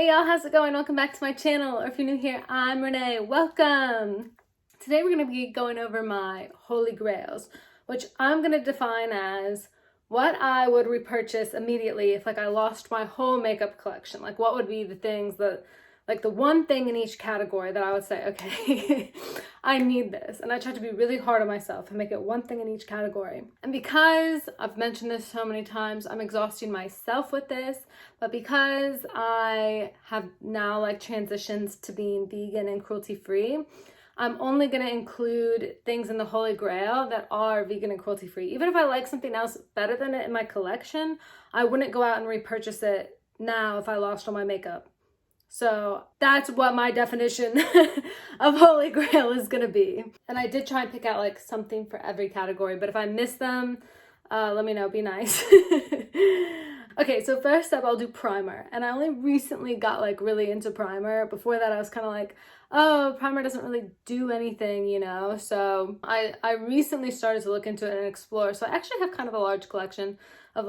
Hey y'all, how's it going? Welcome back to my channel, or if you're new here, I'm Renee. Welcome! Today we're going to be going over my holy grails, which I'm going to define as what I would repurchase immediately if I lost my whole makeup collection. What would be the things that, the one thing in each category that I would say, okay, I need this. And I try to be really hard on myself and make it one thing in each category. And because I've mentioned this so many times, I'm exhausting myself with this, but because I have now transitioned to being vegan and cruelty free, I'm only going to include things in the Holy Grail that are vegan and cruelty free. Even if I like something else better than it in my collection, I wouldn't go out and repurchase it now if I lost all my makeup. So that's what my definition of Holy Grail is going to be. And I did try and pick out something for every category, but if I miss them, let me know, be nice. Okay, so first up, I'll do primer. And I only recently got really into primer. Before that, I was kind of oh, primer doesn't really do anything, you know? So I recently started to look into it and explore. So I actually have kind of a large collection of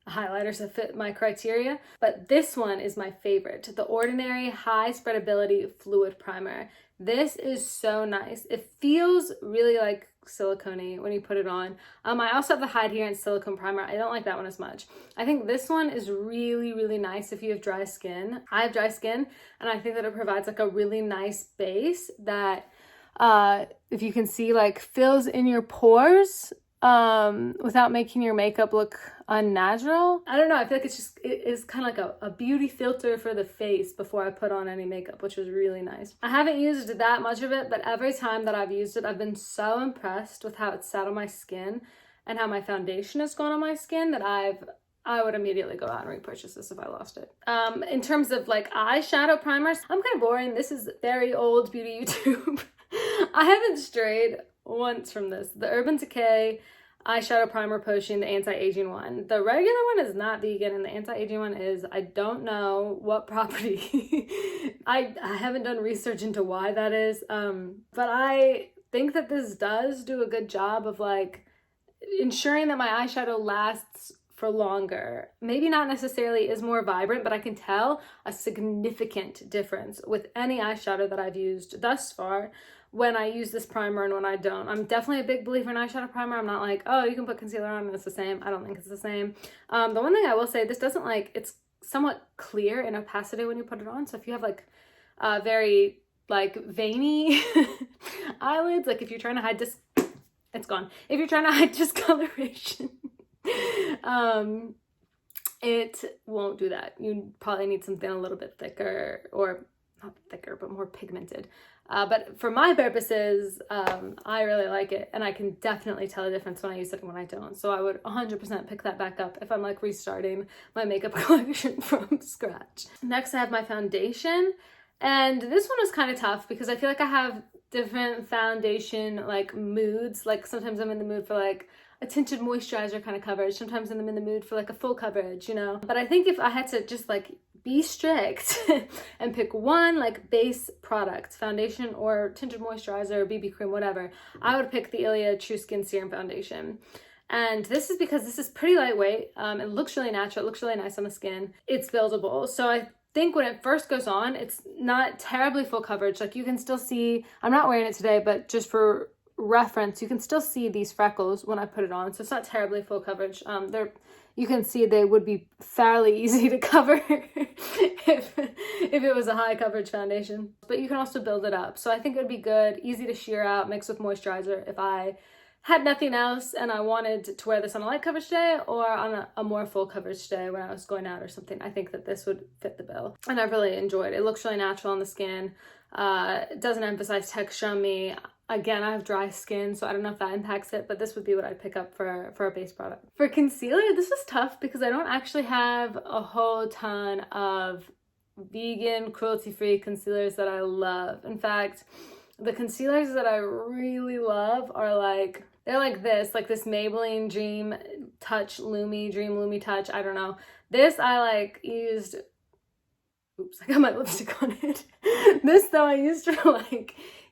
highlighters that fit my criteria, but this one is my favorite, the Ordinary High-Spreadability Fluid Primer. This is so nice. It feels really silicone-y when you put it on. I also have the Hide Here and Silicone Primer. I don't like that one as much. I think this one is really, really nice if you have dry skin. I have dry skin, and I think that it provides a really nice base that, if you can see, fills in your pores without making your makeup look unnatural. I don't know, I feel it is kind of a beauty filter for the face before I put on any makeup, which was really nice. I haven't used that much of it, but every time that I've used it, I've been so impressed with how it's sat on my skin and how my foundation has gone on my skin that I would immediately go out and repurchase this if I lost it. In terms of eyeshadow primers, I'm kind of boring. This is very old beauty YouTube. I haven't strayed once from this. The Urban Decay eyeshadow primer potion, the anti-aging one. The regular one is not vegan, and the anti-aging one is, I don't know what property. I haven't done research into why that is, but I think that this does do a good job of ensuring that my eyeshadow lasts for longer. Maybe not necessarily is more vibrant, but I can tell a significant difference with any eyeshadow that I've used thus far when I use this primer and when I don't. I'm definitely a big believer in eyeshadow primer. I'm not oh, you can put concealer on and it's the same. I don't think it's the same. The one thing I will say, this doesn't it's somewhat clear in opacity when you put it on. So if you have very veiny eyelids, if you're trying to hide it's gone. If you're trying to hide discoloration, it won't do that. You probably need something a little bit thicker, or not thicker, but more pigmented. But for my purposes, I really like it, and I can definitely tell a difference when I use it and when I don't. So I would 100% pick that back up if I'm restarting my makeup collection from scratch. Next, I have my foundation, and this one was kind of tough because I feel I have different foundation moods. Sometimes I'm in the mood for a tinted moisturizer kind of coverage. Sometimes I'm in the mood for a full coverage, you know? But I think if I had to just be strict and pick one base product, foundation or tinted moisturizer or BB cream, whatever, I would pick the Ilia True Skin Serum Foundation. And this is because this is pretty lightweight. It looks really natural. It looks really nice on the skin. It's buildable. So I think when it first goes on, it's not terribly full coverage. You can still see, I'm not wearing it today, but just for reference, you can still see these freckles when I put it on. So it's not terribly full coverage. You can see they would be fairly easy to cover if it was a high coverage foundation. But you can also build it up. So I think it would be good, easy to sheer out, mix with moisturizer if I had nothing else and I wanted to wear this on a light coverage day or on a more full coverage day when I was going out or something. I think that this would fit the bill. And I've really enjoyed it. It looks really natural on the skin. It doesn't emphasize texture on me. Again, I have dry skin, so I don't know if that impacts it, but this would be what I'd pick up for a base product. For concealer, this was tough because I don't actually have a whole ton of vegan, cruelty-free concealers that I love. In fact, the concealers that I really love are they're this Maybelline Dream Touch Lumi, Dream Lumi Touch, I don't know. This I used, oops, I got my lipstick on it. This though I used for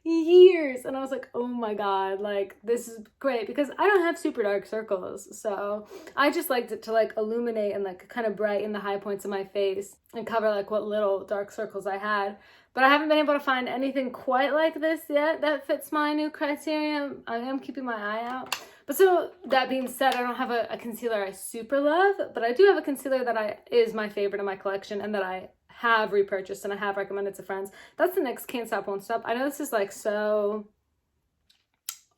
years, and I was like, oh my god, like this is great, because I don't have super dark circles, so I just liked it to like illuminate and like kind of brighten the high points of my face and cover like what little dark circles I had. But I haven't been able to find anything quite like this yet that fits my new criteria. I am keeping my eye out. But so that being said, I don't have a concealer I super love, but I do have a concealer that is my favorite in my collection and that I have repurchased and I have recommended to friends. That's the NYX Can't Stop Won't Stop. I know this is like so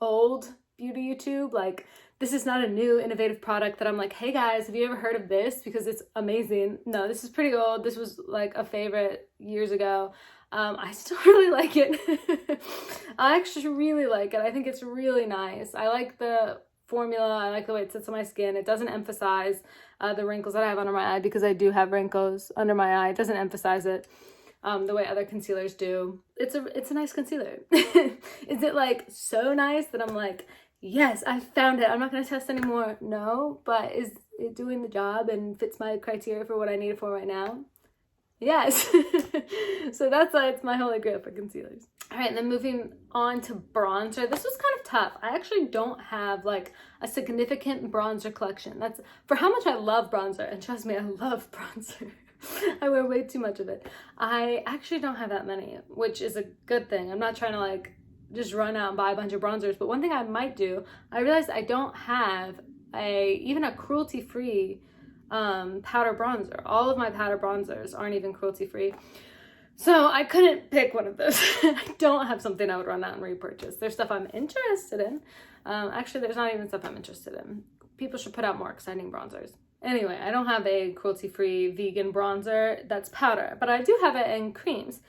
old beauty YouTube, like this is not a new innovative product that I'm like, hey guys, have you ever heard of this because it's amazing? No, this is pretty old. This was like a favorite years ago. I still really like it. I actually really like it. I think it's really nice. I like the formula. I like the way it sits on my skin. It doesn't emphasize the wrinkles that I have under my eye, because I do have wrinkles under my eye. It doesn't emphasize it the way other concealers do. It's a nice concealer. Is it like so nice that I'm like, yes, I found it, I'm not going to test anymore? No, but is it doing the job and fits my criteria for what I need it for right now? Yes. So that's why it's my holy grail for concealers. All right, and then moving on to bronzer. This was kind of tough. I actually don't have like a significant bronzer collection. That's for how much I love bronzer, and trust me, I love bronzer. I wear way too much of it. I actually don't have that many, which is a good thing. I'm not trying to like just run out and buy a bunch of bronzers, but one thing I might do, I realized I don't have even a Cruelty Free powder bronzer. All of my powder bronzers aren't even cruelty free, so I couldn't pick one of those. I don't have something I would run out and repurchase. There's stuff I'm interested in. Actually, there's not even stuff I'm interested in. People should put out more exciting bronzers. Anyway, I don't have a cruelty free vegan bronzer that's powder, but I do have it in creams,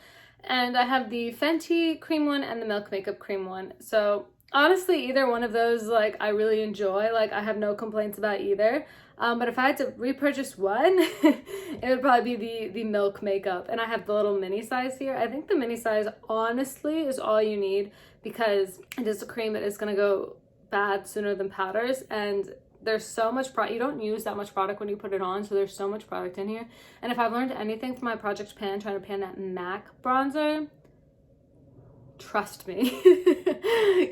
and I have the Fenty cream one and the Milk Makeup cream one. So honestly, either one of those, like, I really enjoy. Like, I have no complaints about either. But if I had to repurchase one, it would probably be the Milk Makeup. And I have the little mini size here. I think the mini size, honestly, is all you need, because it is a cream that is going to go bad sooner than powders. And there's so much product. You don't use that much product when you put it on, so there's so much product in here. And if I've learned anything from my Project Pan, trying to pan that MAC bronzer, trust me,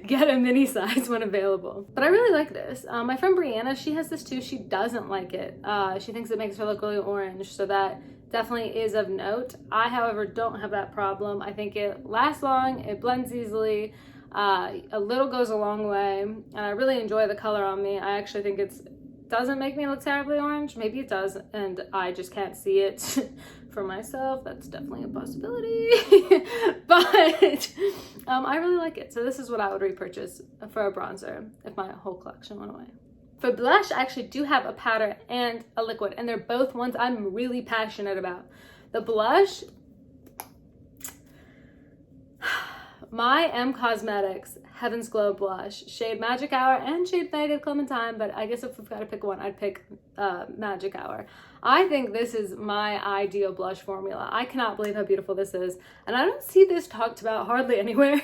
get a mini size when available. But I really like this. My friend Brianna, she has this too. She doesn't like it. She thinks it makes her look really orange, so that definitely is of note. I, however, don't have that problem. I think it lasts long, it blends easily, a little goes a long way, and I really enjoy the color on me. I actually think it doesn't make me look terribly orange. Maybe it does, and I just can't see it for myself. That's definitely a possibility. But I really like it. So this is what I would repurchase for a bronzer if my whole collection went away. For blush, I actually do have a powder and a liquid, and they're both ones I'm really passionate about. The blush, my M Cosmetics Heaven's Glow blush, shade Magic Hour and shade Faded Clementine, but I guess if we've got to pick one, I'd pick Magic Hour. I think this is my ideal blush formula. I cannot believe how beautiful this is, and I don't see this talked about hardly anywhere.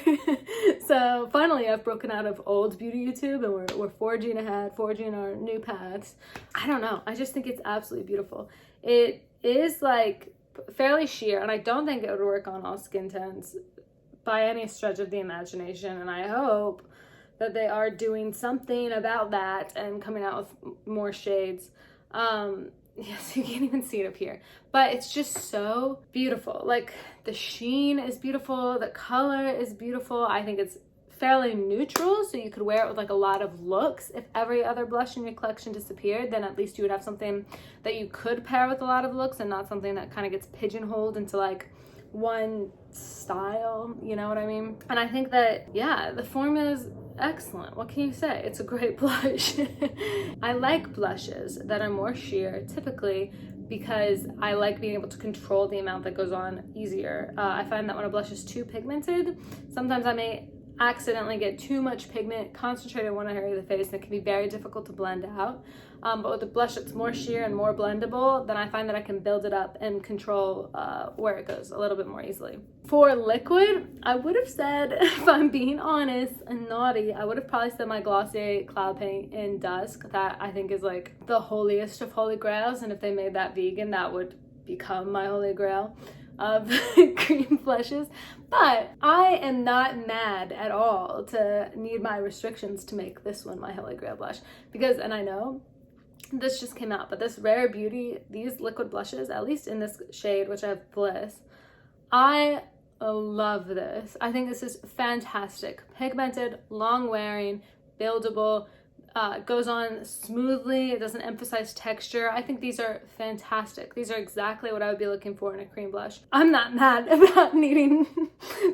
So finally, I've broken out of old beauty YouTube, and we're forging ahead, forging our new paths. I don't know. I just think it's absolutely beautiful. It is like fairly sheer, and I don't think it would work on all skin tones by any stretch of the imagination, and I hope that they are doing something about that and coming out with more shades. Yes, you can't even see it up here, but it's just so beautiful. Like, the sheen is beautiful, the color is beautiful. I think it's fairly neutral, so you could wear it with like a lot of looks. If every other blush in your collection disappeared, then at least you would have something that you could pair with a lot of looks, and not something that kind of gets pigeonholed into like one style, you know what I mean? And I think that, yeah, the formula is excellent. What can you say? It's a great blush. I like blushes that are more sheer typically, because I like being able to control the amount that goes on easier. I find that when a blush is too pigmented, sometimes I may accidentally get too much pigment concentrated in one area of the face, and it can be very difficult to blend out. But with a blush that's more sheer and more blendable, then I find that I can build it up and control where it goes a little bit more easily. For liquid, I would have said, if I'm being honest and naughty, I would have probably said my Glossier Cloud Paint in Dusk. That I think is like the holiest of holy grails, and if they made that vegan, that would become my holy grail. of cream blushes, but I am not mad at all to need my restrictions to make this one my Holy Grail blush, because, and I know this just came out, but this Rare Beauty, these liquid blushes, at least in this shade, which I have Bliss, I love this. I think this is fantastic. Pigmented, long wearing, buildable, goes on smoothly. It doesn't emphasize texture. I think these are fantastic. These are exactly what I would be looking for in a cream blush. I'm not mad about needing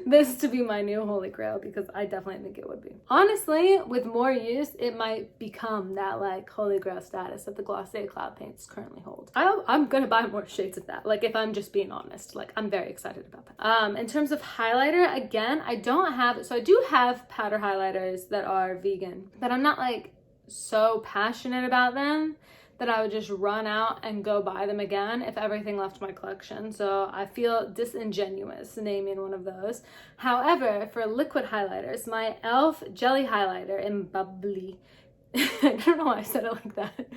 this to be my new Holy Grail, because I definitely think it would be. Honestly, with more use, it might become that like Holy Grail status that the Glossier Cloud Paints currently hold. I'm gonna buy more shades of that. Like, if I'm just being honest, like, I'm very excited about that. In terms of highlighter, again, I do have powder highlighters that are vegan, but I'm not like so passionate about them that I would just run out and go buy them again if everything left my collection. So I feel disingenuous naming one of those. However, for liquid highlighters, my e.l.f. Jelly Highlighter in Bubbly, I don't know why I said it like that,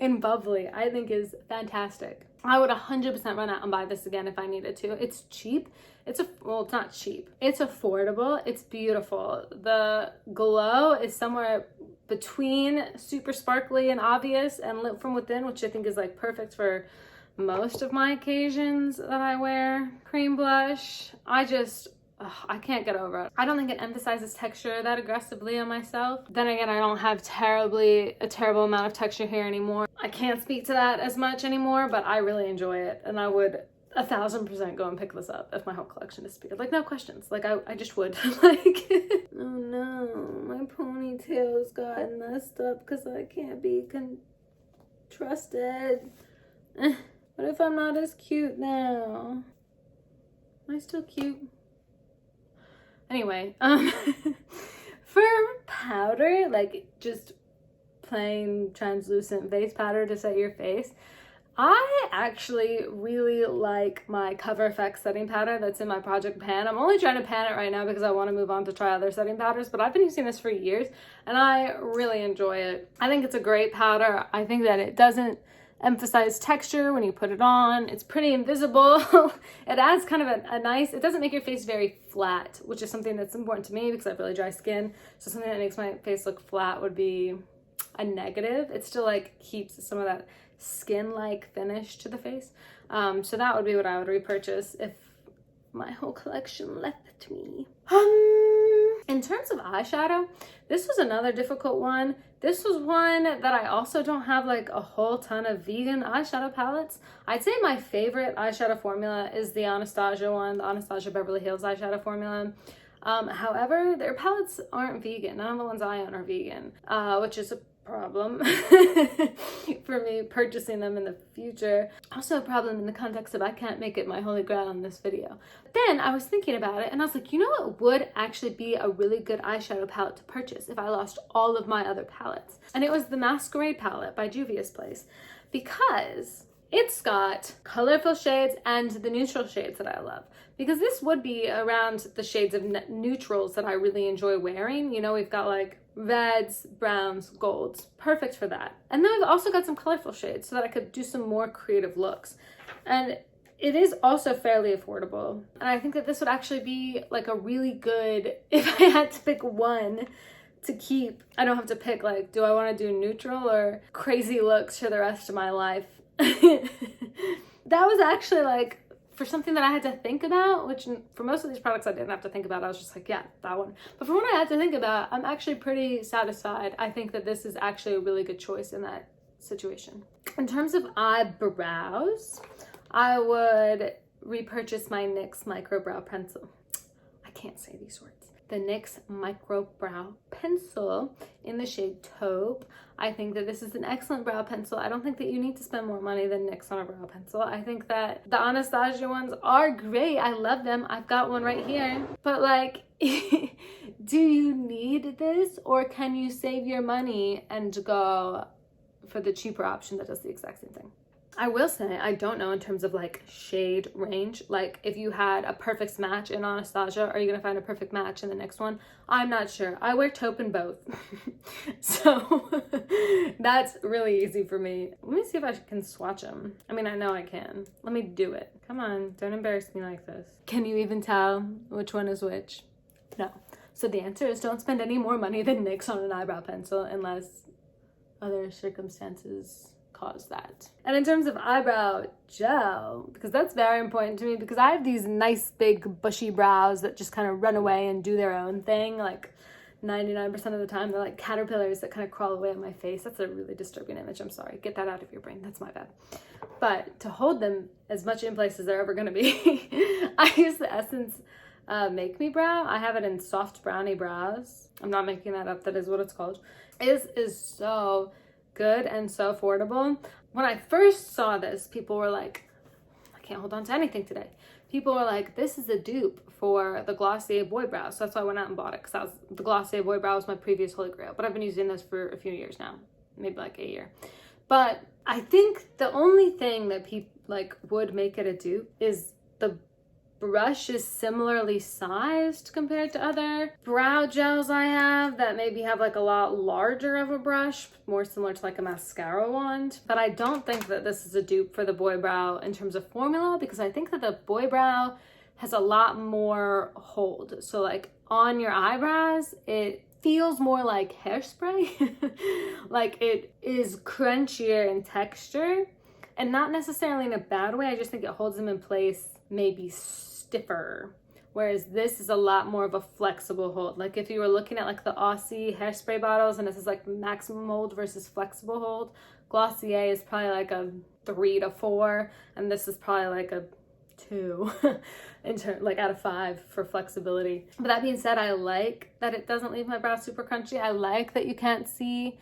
in Bubbly, I think is fantastic. I would 100% run out and buy this again if I needed to. It's cheap. Well, it's not cheap. It's affordable. It's beautiful. The glow is somewhere between super sparkly and obvious and lit from within, which I think is like perfect for most of my occasions that I wear cream blush. I can't get over it. I don't think it emphasizes texture that aggressively on myself. Then again, I don't have a terrible amount of texture here anymore. I can't speak to that as much anymore, but I really enjoy it, and I would 1000% go and pick this up if my whole collection disappeared. Like, no questions. Like, I just would. Like, oh no, my ponytail's gotten messed up because I can't be trusted. What if I'm not as cute now? Am I still cute? Anyway, for powder, like just plain translucent face powder to set your face, I actually really like my Cover FX setting powder that's in my Project Pan. I'm only trying to pan it right now because I want to move on to try other setting powders, but I've been using this for years and I really enjoy it. I think it's a great powder. I think that it doesn't emphasize texture when you put it on. It's pretty invisible. It adds kind of a nice, it doesn't make your face very flat, which is something that's important to me because I have really dry skin. So something that makes my face look flat would be a negative. It still like keeps some of that skin-like finish to the face. So that would be what I would repurchase if my whole collection left me. In terms of eyeshadow, this was another difficult one. This was one that I also don't have like a whole ton of vegan eyeshadow palettes. I'd say my favorite eyeshadow formula is the Anastasia one, the Anastasia Beverly Hills eyeshadow formula. However, their palettes aren't vegan. None of the ones I own are vegan, which is a problem for me purchasing them in the future. Also a problem in the context of I can't make it my Holy Grail in this video. But then I was thinking about it and I was like, you know what would actually be a really good eyeshadow palette to purchase if I lost all of my other palettes? And it was the Masquerade palette by Juvia's Place, because it's got colorful shades and the neutral shades that I love. Because this would be around the shades of neutrals that I really enjoy wearing. You know, we've got like reds, browns, golds, perfect for that. And then I've also got some colorful shades so that I could do some more creative looks. And it is also fairly affordable. And I think that this would actually be like a really good, if I had to pick one to keep, I don't have to pick like, do I want to do neutral or crazy looks for the rest of my life? That was actually like, for something that I had to think about, which for most of these products I didn't have to think about. I was just like, yeah, that one. But for what I had to think about, I'm actually pretty satisfied. I think that this is actually a really good choice in that situation. In terms of eyebrows, I would repurchase my NYX Micro Brow Pencil. I can't say these words. The NYX Micro Brow Pencil in the shade Taupe. I think that this is an excellent brow pencil. I don't think that you need to spend more money than NYX on a brow pencil. I think that the Anastasia ones are great. I love them. I've got one right here. But like, do you need this, or can you save your money and go for the cheaper option that does the exact same thing? I will say, I don't know in terms of like shade range. Like if you had a perfect match in Anastasia, are you gonna find a perfect match in the next one? I'm not sure. I wear taupe in both. So that's really easy for me. Let me see if I can swatch them. I mean, I know I can. Let me do it. Come on, don't embarrass me like this. Can you even tell which one is which? No. So the answer is don't spend any more money than NYX on an eyebrow pencil unless other circumstances cause that. And in terms of eyebrow gel, because that's very important to me, because I have these nice big bushy brows that just kind of run away and do their own thing. Like 99% of the time they're like caterpillars that kind of crawl away at my face. That's a really disturbing image. I'm sorry. Get that out of your brain. That's my bad. But to hold them as much in place as they're ever going to be, I use the Essence Make Me Brow. I have it in soft brownie brows. I'm not making that up. That is what it's called. It is so good and so affordable. When I first saw this, people were like, I can't hold on to anything today. People were like, this is a dupe for the Glossier Boy Brow. So that's why I went out and bought it, because the Glossier Boy Brow was my previous Holy Grail. But I've been using this for a few years now, maybe like a year. But I think the only thing that people like would make it a dupe is the brush is similarly sized compared to other brow gels I have that maybe have like a lot larger of a brush, more similar to like a mascara wand. But I don't think that this is a dupe for the Boy Brow in terms of formula, because I think that the Boy Brow has a lot more hold. So like on your eyebrows, it feels more like hairspray. Like it is crunchier in texture, and not necessarily in a bad way. I just think it holds them in place maybe stiffer, whereas this is a lot more of a flexible hold. Like if you were looking at like the Aussie hairspray bottles and this is like maximum hold versus flexible hold, Glossier is probably like a 3 to 4 and this is probably like a 2 like out of 5 for flexibility. But that being said, I like that it doesn't leave my brow super crunchy. I like that you can't see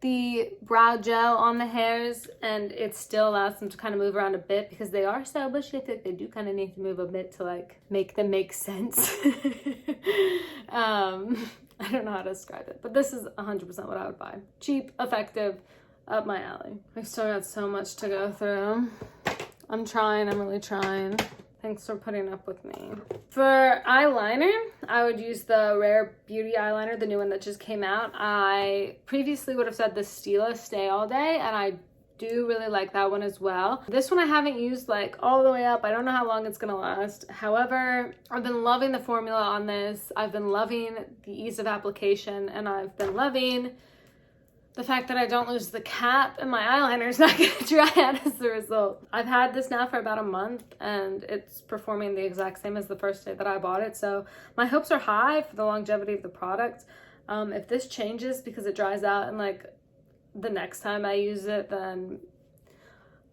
the brow gel on the hairs and it still allows them to kind of move around a bit, because they are so bushy. I think they do kind of need to move a bit to like make them make sense. I don't know how to describe it, but this is 100% what I would buy. Cheap, effective, up my alley. I still got so much to go through. I'm really trying. Thanks for putting up with me. For eyeliner, I would use the Rare Beauty eyeliner, the new one that just came out. I previously would have said the Stila Stay All Day, and I do really like that one as well. This one I haven't used like all the way up. I don't know how long it's gonna last. However, I've been loving the formula on this. I've been loving the ease of application, and I've been loving the fact that I don't lose the cap and my eyeliner is not going to dry out as a result. I've had this now for about a month and it's performing the exact same as the first day that I bought it. So my hopes are high for the longevity of the product. If this changes because it dries out and like the next time I use it, then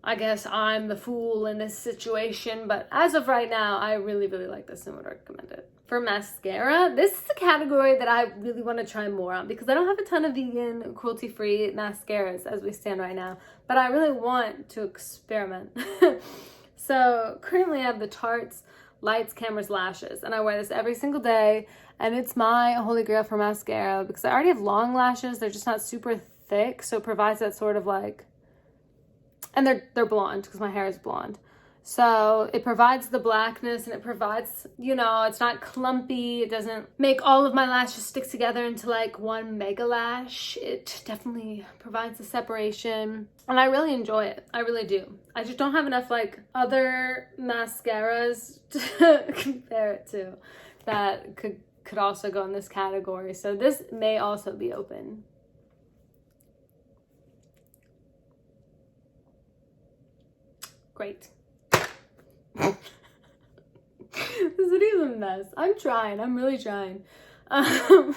I guess I'm the fool in this situation. But as of right now, I really, really like this and would recommend it. For mascara, this is a category that I really want to try more on, because I don't have a ton of vegan, cruelty-free mascaras as we stand right now, but I really want to experiment. So currently I have the Tarte's Lights, Cameras, Lashes, and I wear this every single day, and it's my holy grail for mascara because I already have long lashes. They're just not super thick, so it provides that sort of like, and they're blonde because my hair is blonde. So it provides the blackness, and it provides, you know, it's not clumpy. It doesn't make all of my lashes stick together into like one mega lash. It definitely provides the separation, and I really enjoy it. I really do. I just don't have enough like other mascaras to compare it to that could also go in this category. So this may also be open. Great. This is a mess. I'm trying. I'm really trying. For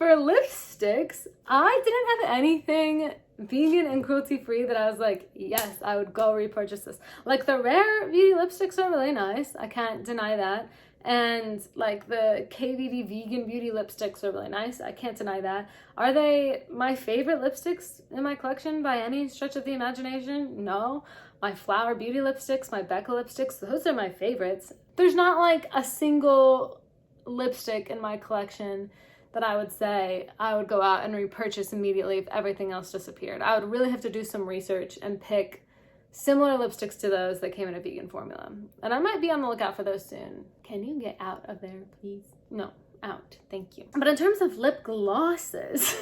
lipsticks, I didn't have anything vegan and cruelty free that I was like, yes, I would go repurchase this. Like the Rare Beauty lipsticks are really nice. I can't deny that. And like the KVD vegan beauty lipsticks are really nice. I can't deny that. Are they my favorite lipsticks in my collection by any stretch of the imagination? No. My Flower Beauty lipsticks, my Becca lipsticks, those are my favorites. There's not like a single lipstick in my collection that I would say I would go out and repurchase immediately if everything else disappeared. I would really have to do some research and pick similar lipsticks to those that came in a vegan formula. And I might be on the lookout for those soon. Can you get out of there, please? No, out. Thank you. But in terms of lip glosses,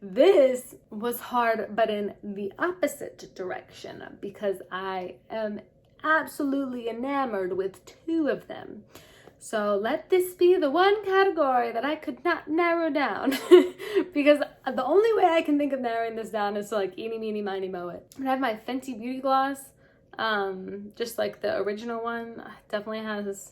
this was hard, but in the opposite direction, because I am absolutely enamored with 2 of them. So let this be the one category that I could not narrow down because the only way I can think of narrowing this down is to like eeny, meeny, miny, moe it. I have my Fenty Beauty Gloss, just like the original one. It definitely has,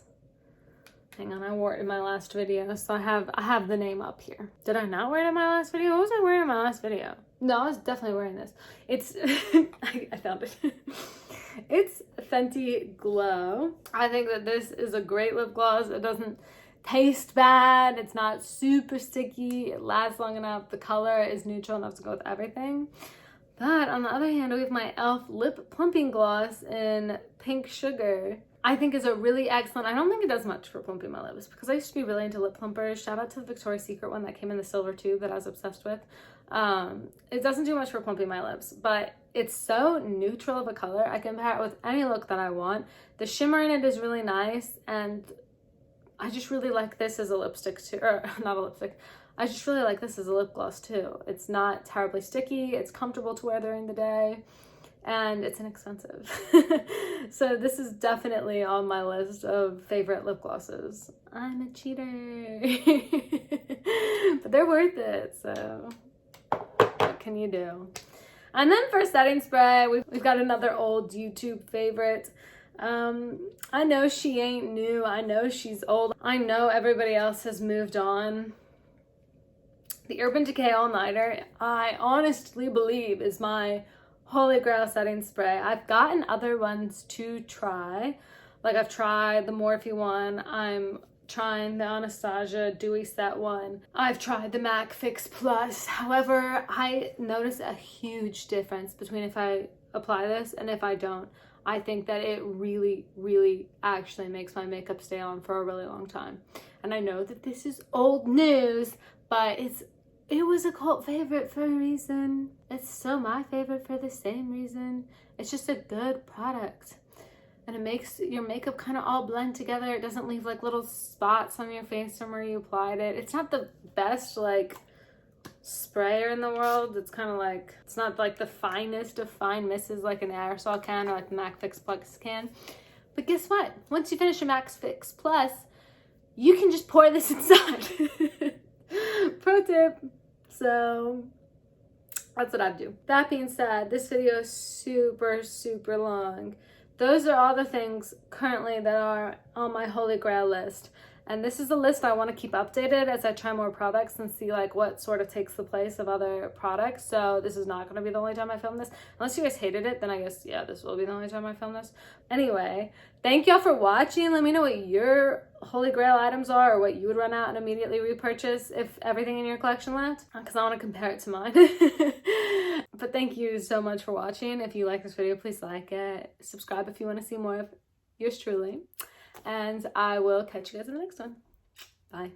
hang on, I wore it in my last video, so I have the name up here. Did I not wear it in my last video? What was I wearing in my last video? No, I was definitely wearing this. It's, I found it. It's Fenty Glow. I think that this is a great lip gloss. It doesn't taste bad. It's not super sticky. It lasts long enough. The color is neutral enough to go with everything. But on the other hand, we have my e.l.f. Lip Plumping Gloss in Pink Sugar. I think is a really excellent, I don't think it does much for plumping my lips because I used to be really into lip plumpers. Shout out to the Victoria's Secret one that came in the silver tube that I was obsessed with. It doesn't do much for plumping my lips, but it's so neutral of a color. I can pair it with any look that I want. The shimmer in it is really nice, and I just really like this as a lipstick too, or not a lipstick. I just really like this as a lip gloss too. It's not terribly sticky. It's comfortable to wear during the day. And it's inexpensive. So this is definitely on my list of favorite lip glosses. I'm a cheater. But they're worth it, so what can you do? And then for setting spray, we've got another old YouTube favorite. I know she ain't new. I know she's old. I know everybody else has moved on. The Urban Decay All Nighter, I honestly believe is my holy grail setting spray. I've gotten other ones to try. Like I've tried the Morphe one. I'm trying the Anastasia Dewy Set one. I've tried the MAC Fix Plus. However, I notice a huge difference between if I apply this and if I don't. I think that it really, really actually makes my makeup stay on for a really long time. And I know that this is old news, but it was a cult favorite for a reason. It's still my favorite for the same reason. It's just a good product. And it makes your makeup kind of all blend together. It doesn't leave like little spots on your face from where you applied it. It's not the best like sprayer in the world. It's kind of like, it's not like the finest of fine misses like an aerosol can or like the MAC Fix Plus can. But guess what? Once you finish your MAC Fix Plus, you can just pour this inside. Pro tip. So that's what I do. That being said, this video is super, super long. Those are all the things currently that are on my holy grail list. And this is a list I want to keep updated as I try more products and see like what sort of takes the place of other products. So this is not going to be the only time I film this. Unless you guys hated it, then I guess, yeah, this will be the only time I film this. Anyway, thank y'all for watching. Let me know what your holy grail items are or what you would run out and immediately repurchase if everything in your collection left, because I want to compare it to mine. But thank you so much for watching. If you like this video, please like it. Subscribe if you want to see more of yours truly. And I will catch you guys in the next one. Bye.